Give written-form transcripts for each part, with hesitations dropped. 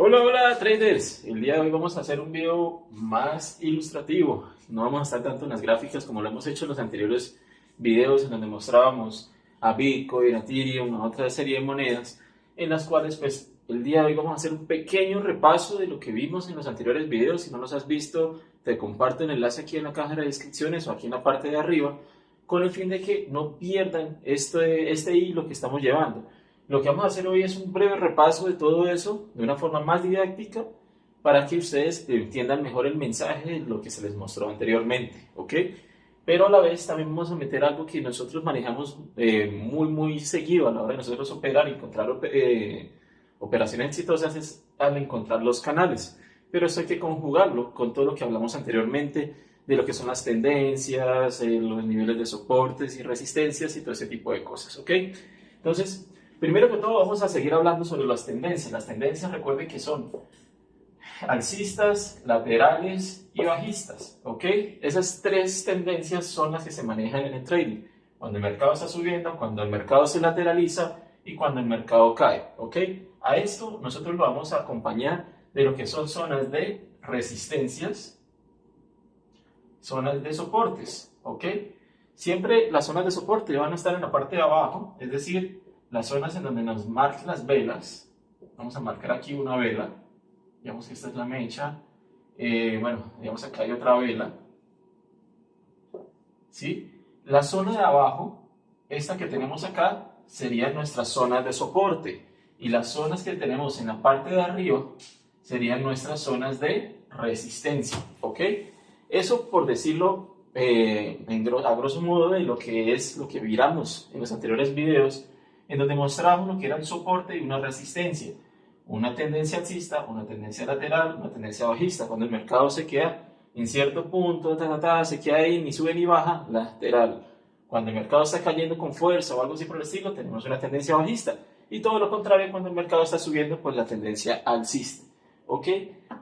Hola, hola traders. El día de hoy vamos a hacer un video más ilustrativo. No vamos a estar tanto en las gráficas como lo hemos hecho en los anteriores videos en donde mostrábamos a Bitcoin, a Ethereum, a otra serie de monedas en las cuales pues el día de hoy vamos a hacer un pequeño repaso de lo que vimos en los anteriores videos. Si no los has visto, te comparto el enlace aquí en la caja de descripciones o aquí en la parte de arriba con el fin de que no pierdan este hilo que estamos llevando. Lo que vamos a hacer hoy es un breve repaso de todo eso de una forma más didáctica para que ustedes entiendan mejor el mensaje de lo que se les mostró anteriormente, ¿ok? Pero a la vez también vamos a meter algo que nosotros manejamos muy seguido a la hora de nosotros operar y encontrar operaciones exitosas es al encontrar los canales. Pero esto hay que conjugarlo con todo lo que hablamos anteriormente de lo que son las tendencias, los niveles de soportes y resistencias y todo ese tipo de cosas, ¿ok? Entonces, primero que todo vamos a seguir hablando sobre las tendencias. Las tendencias, recuerden que son alcistas, laterales y bajistas, ¿ok? Esas tres tendencias son las que se manejan en el trading. Cuando el mercado está subiendo, cuando el mercado se lateraliza y cuando el mercado cae, ¿ok? A esto nosotros lo vamos a acompañar de lo que son zonas de resistencias, zonas de soportes, ¿ok? Siempre las zonas de soporte van a estar en la parte de abajo, es decir, las zonas en donde nos marquen las velas. Vamos a marcar aquí una vela, digamos que esta es la mecha, bueno, digamos acá hay otra vela, ¿sí? La zona de abajo, esta que tenemos acá, serían nuestras zonas de soporte, y las zonas que tenemos en la parte de arriba serían nuestras zonas de resistencia, ¿ok? Eso por decirlo a grosso modo de lo que es lo que miramos en los anteriores videos, en donde mostramos lo que era un soporte y una resistencia, una tendencia alcista, una tendencia lateral, una tendencia bajista. Cuando el mercado se queda en cierto punto, se queda ahí, ni sube ni baja, lateral. Cuando el mercado está cayendo con fuerza o algo así por el estilo, tenemos una tendencia bajista. Y todo lo contrario, cuando el mercado está subiendo, pues la tendencia alcista. ¿Ok?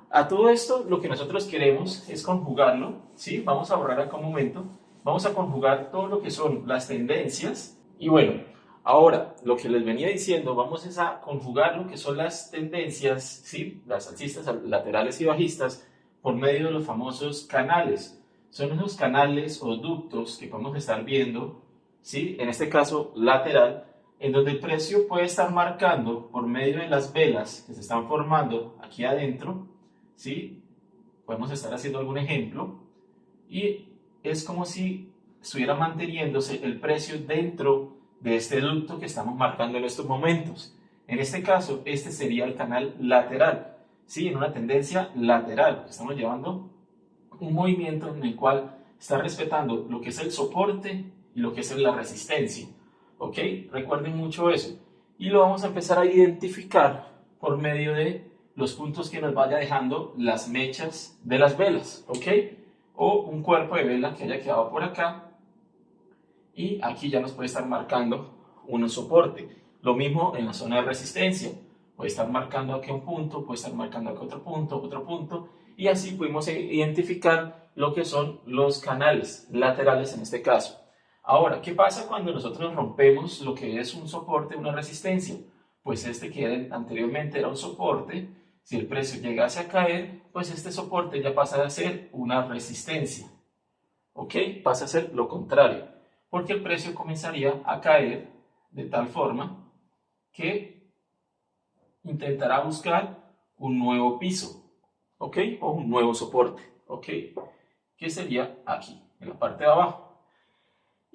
A todo esto, lo que nosotros queremos es conjugarlo, ¿sí? Vamos a borrar acá un momento. Vamos a conjugar todo lo que son las tendencias. Y bueno, ahora, lo que les venía diciendo, vamos a conjugar lo que son las tendencias, ¿sí? Las alcistas, laterales y bajistas, por medio de los famosos canales. Son esos canales o ductos que podemos estar viendo, ¿sí? En este caso, lateral, en donde el precio puede estar marcando por medio de las velas que se están formando aquí adentro, ¿sí? Podemos estar haciendo algún ejemplo y es como si estuviera manteniéndose el precio dentro de este ducto que estamos marcando en estos momentos. En este caso, este sería el canal lateral, ¿sí? En una tendencia lateral. Estamos llevando un movimiento en el cual está respetando lo que es el soporte y lo que es la resistencia. ¿Ok? Recuerden mucho eso. Y lo vamos a empezar a identificar por medio de los puntos que nos vaya dejando las mechas de las velas. ¿Ok? O un cuerpo de vela que haya quedado por acá. Y aquí ya nos puede estar marcando un soporte. Lo mismo en la zona de resistencia. Puede estar marcando aquí un punto, puede estar marcando aquí otro punto. Y así pudimos identificar lo que son los canales laterales en este caso. Ahora, ¿qué pasa cuando nosotros rompemos lo que es un soporte, una resistencia? Pues este que anteriormente era un soporte, si el precio llegase a caer, pues este soporte ya pasa a ser una resistencia. ¿Ok? Pasa a ser lo contrario, porque el precio comenzaría a caer de tal forma que intentará buscar un nuevo piso, ¿ok? O un nuevo soporte, ¿ok? Que sería aquí, en la parte de abajo.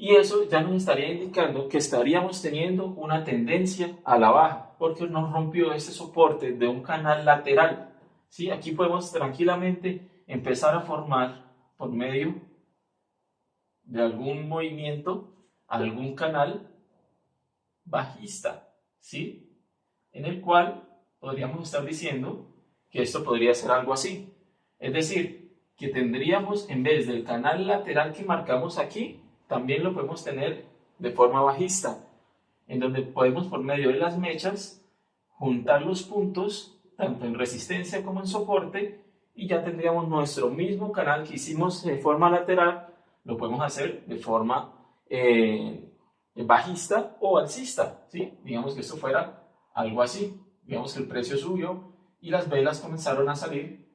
Y eso ya nos estaría indicando que estaríamos teniendo una tendencia a la baja, porque nos rompió ese soporte de un canal lateral. ¿Sí? Aquí podemos tranquilamente empezar a formar por medio de algún movimiento, algún canal bajista, ¿sí? En el cual podríamos estar diciendo que esto podría ser algo así. Es decir, que tendríamos, en vez del canal lateral que marcamos aquí, también lo podemos tener de forma bajista, en donde podemos por medio de las mechas juntar los puntos, tanto en resistencia como en soporte, y ya tendríamos nuestro mismo canal que hicimos de forma lateral, lo podemos hacer de forma bajista o alcista, ¿sí? Digamos que esto fuera algo así, digamos que el precio subió y las velas comenzaron a salir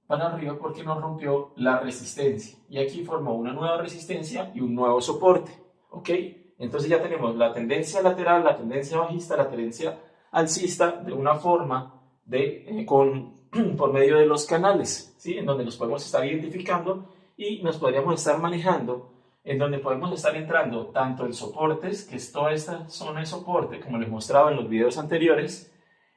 para arriba porque nos rompió la resistencia. Y aquí formó una nueva resistencia y un nuevo soporte. ¿Ok? Entonces ya tenemos la tendencia lateral, la tendencia bajista, la tendencia alcista de una forma por medio de los canales, ¿sí? En donde nos podemos estar identificando y nos podríamos estar manejando, en donde podemos estar entrando tanto en soportes, que es toda esta zona de soporte, como les mostraba en los videos anteriores,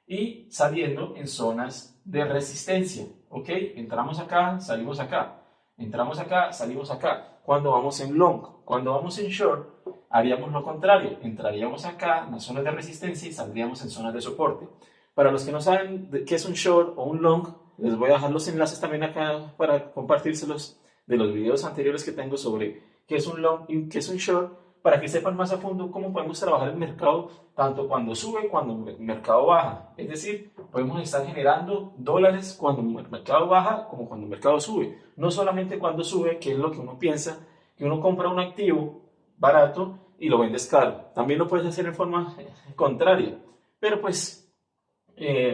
y saliendo en zonas de resistencia, ¿ok? Entramos acá, salimos acá, entramos acá, salimos acá. Cuando vamos en long, cuando vamos en short, haríamos lo contrario, entraríamos acá en las zonas de resistencia y saldríamos en zonas de soporte. Para los que no saben qué es un short o un long, les voy a dejar los enlaces también acá para compartírselos de los videos anteriores que tengo sobre qué es un long y qué es un short, para que sepan más a fondo cómo podemos trabajar el mercado tanto cuando sube como cuando el mercado baja. Es decir, podemos estar generando dólares cuando el mercado baja como cuando el mercado sube. No solamente cuando sube, que es lo que uno piensa, que uno compra un activo barato y lo vendes caro. También lo puedes hacer en forma contraria, pero pues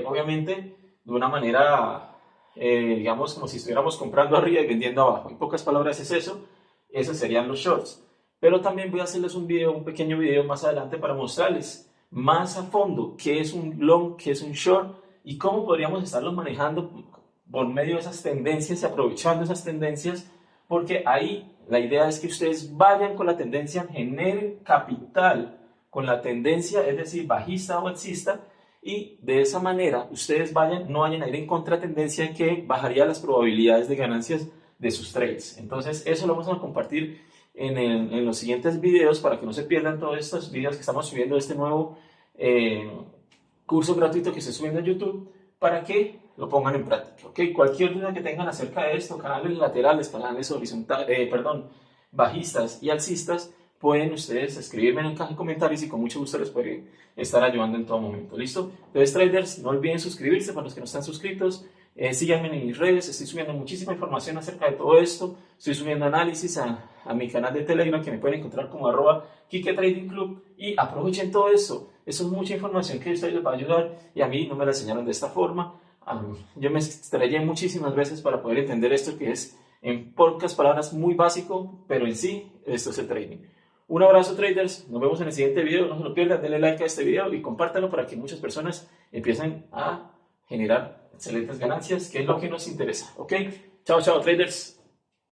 obviamente de una manera, digamos, como si estuviéramos comprando arriba y vendiendo abajo. En pocas palabras es eso, esos serían los shorts. Pero también voy a hacerles un pequeño video más adelante para mostrarles más a fondo qué es un long, qué es un short y cómo podríamos estarlos manejando por medio de esas tendencias y aprovechando esas tendencias, porque ahí la idea es que ustedes vayan con la tendencia, generen capital con la tendencia, es decir, bajista o alcista, y de esa manera ustedes no vayan a ir en contratendencia que bajaría las probabilidades de ganancias de sus trades. Entonces eso lo vamos a compartir en los siguientes videos para que no se pierdan todos estos videos que estamos subiendo, este nuevo curso gratuito que estoy subiendo en YouTube, para que lo pongan en práctica. ¿Okay? Cualquier duda que tengan acerca de esto, canales laterales, canales horizontales, bajistas y alcistas, pueden ustedes escribirme en el caja de comentarios y con mucho gusto les podré estar ayudando en todo momento. ¿Listo? Entonces, traders, no olviden suscribirse para los que no están suscritos. Síganme en mis redes, estoy subiendo muchísima información acerca de todo esto. Estoy subiendo análisis a mi canal de Telegram, que me pueden encontrar como @KikeTradingClub, y aprovechen todo eso. Eso es mucha información que a ustedes les va a ayudar y a mí no me la enseñaron de esta forma. Yo me estrellé muchísimas veces para poder entender esto, que es en pocas palabras muy básico, pero en sí esto es el trading. Un abrazo, traders, nos vemos en el siguiente video, no se lo pierdan, denle like a este video y compártanlo para que muchas personas empiecen a generar excelentes ganancias, que es lo que nos interesa. ¿Ok? Chao, chao, traders.